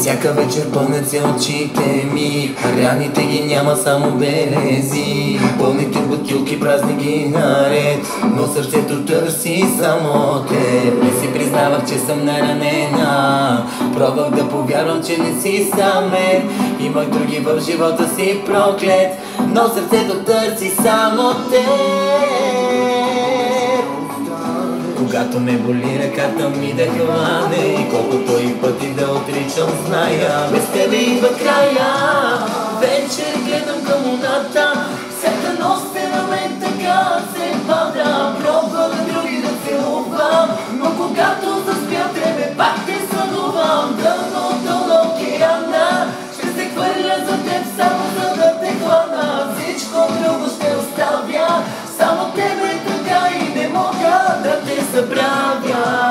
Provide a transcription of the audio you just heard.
Всяка вечер пълнят се очите ми, раните ги няма, само белези. Пълните бутилки празни ги наред, но сърцето търси само те. Не си признавах, че съм наранена, пробвах да повярвам, че не си сам мен. Имах други в живота си проклет, но сърцето търси само те. Когато ме боли, ръката ми да хване, и колкото и пъти да отричам, зная, без тебе идва края. Вечер гледам към луната, всяка нощ се на мен така се пада. Пробвам други да целувам, но когато заспя тебе, пак те сънувам. Дълно до океана ще се хвърля за теб, само за да те хвана. Всичко друго ще оставя, само тебе така и не мога да те забравя.